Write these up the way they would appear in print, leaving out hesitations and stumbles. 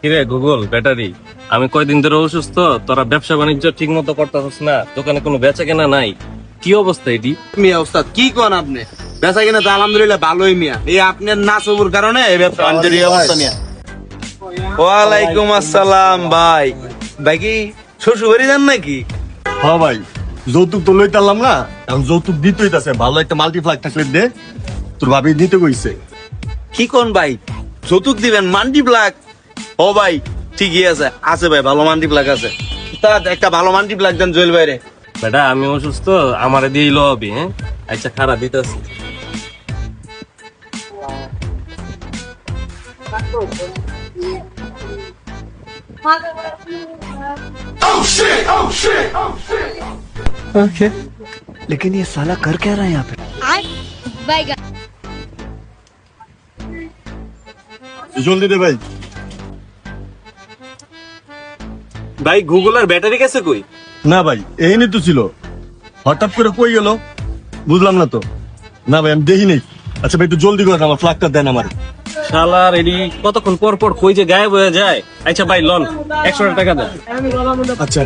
কিরে Google battery, আমি কয়দিন ধরে অসুস্থ, তোরা ব্যবসা বাণিজ্য ঠিক মতো করতেছিস না, দোকানে কোনো বেচা কেনা নাই, কি অবস্থা এটি? মিয়া ওস্তাদ কি কোন আপনি? বেচা কিনা তো আলহামদুলিল্লাহ ভালোই মিয়া। এই আপনার না সবুর কারণে এই ব্যবসা বাণিজ্যের এই অবস্থা মিয়া। ওয়ালাইকুম আসসালাম ভাই। ভাই কি শ্বশুর বাড়ি যান নাকি? হ্যাঁ ভাই, যৌতুক তো লইতে পারলাম না, এখন যৌতুক দিতেই আছে। ভালো একটা মাল্টিপ্লাক থাকলে দে, তোর ভাবি দিতে কইছে। কি কোন ভাই যৌতুক দিবেন মান্ডি ব্লাক? ও ভাই ঠিকই আছে, আছে ভাই ভালো মান্ডি ব্লাক আছে। উস্তাদ একটা ভালো মান্ডি ব্লাক দেন জুয়েল ভাইরে। বেটা আমি অসুস্থ, আমারে দিয়ে লো হবে। হ্যাঁ আচ্ছা খারাপ দিতেছি। ओके, लेकिन ये साला कर क्या रहा है यहाँ पे? জলদি দে ভাই। ভাই গুগল আর ব্যাটারি কাছে কই? না ভাই, এই নিয়ে তো ছিল, হঠাৎ করে কই গেল বুঝলাম না তো। না ভাই আমি দেখি নাই। আচ্ছা ভাই একটু জলদি করে আমার ফ্ল্যাগটা দেন আমার। শালার এডি কতক্ষণ পর পর কই যে গায়েব হয়ে যায়। আচ্ছা ভাই লন 100 টাকা দেন। আচ্ছা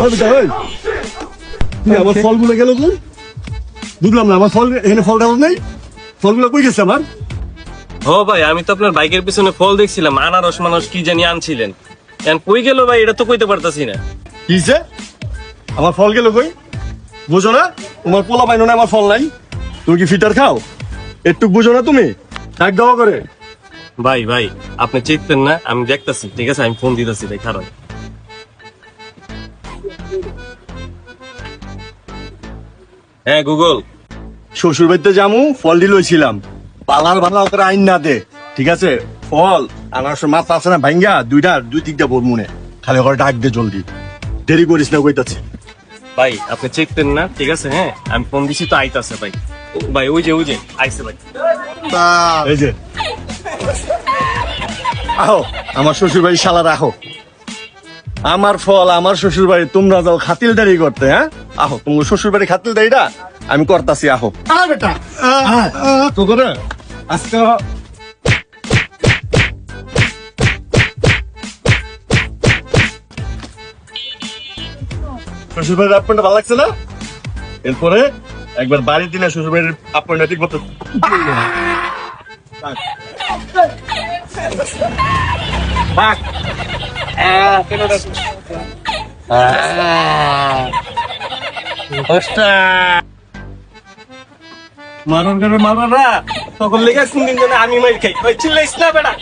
ওই বেটা, ওই আমার ফলগুলো গেল কই? বুঝলাম না, আমার ফল এখানে ফল দেওয়া নেই। ফলগুলো কই গেছে আমার? ও ভাই আমি তো আপনার বাইকের পিছনে ফল দেখছিলাম, আনারস মানুষ কি জানি আনছিলেন, এখন কই গেল ভাই এটা তো কইতে পারতাছি না। কিছে আমার ফল গেল কই? বুঝো না তোমার পোলা বাইনো না আমার ফল নাই? তুমি কি ফিটার খাও? একটু বুঝো না তুমি? এক দেওয়া করে ভাই ভাই আপনি চিনতেন না, আমি দেখতাছি, ঠিক আছে আমি ফোন দিতেছি ভাই খারাপ। হ্যাঁ গুগল, শ্বশুর বাড়িতে যামু, ফল দি লইছিলাম। পালার ভালা করে আইন না দে, ঠিক আছে? ফল আনারসের মাথা আছে না ভাঙ্গা, দুই দিকটা বল মনে, খালি করে ডাক দে জলদি, দেরি করিস না কইতাছি। ভাই আপনি চিনতেন না, ঠিক আছে হ্যাঁ আমি ফোন দিছি তো আইতাছে ভাই। ভাই ওই যে আইছে ভাই। এই যে আহো আমার শ্বশুর বাড়ি শালা রাখো। আমার ফল আমার শ্বশুর বাড়ি, তোমরা যাও খাতিলদারি করতে। হ্যাঁ আহো, তোমার শ্বশুর বাড়ি খাতিলদারিটা আমি করতাছি। আহো বেটা তো করে আজকে শ্বশুর বাড়ির আপনারটা ভালো লাগছে না? এরপরে একবার বাড়ির দিনে শ্বশুর বাড়ির আপনারটা ঠিক মতো মারণ করে মারবা তখন লেগে কোনদিন যেন আমি মাইর খাই, চিল্লাইস না বেটা।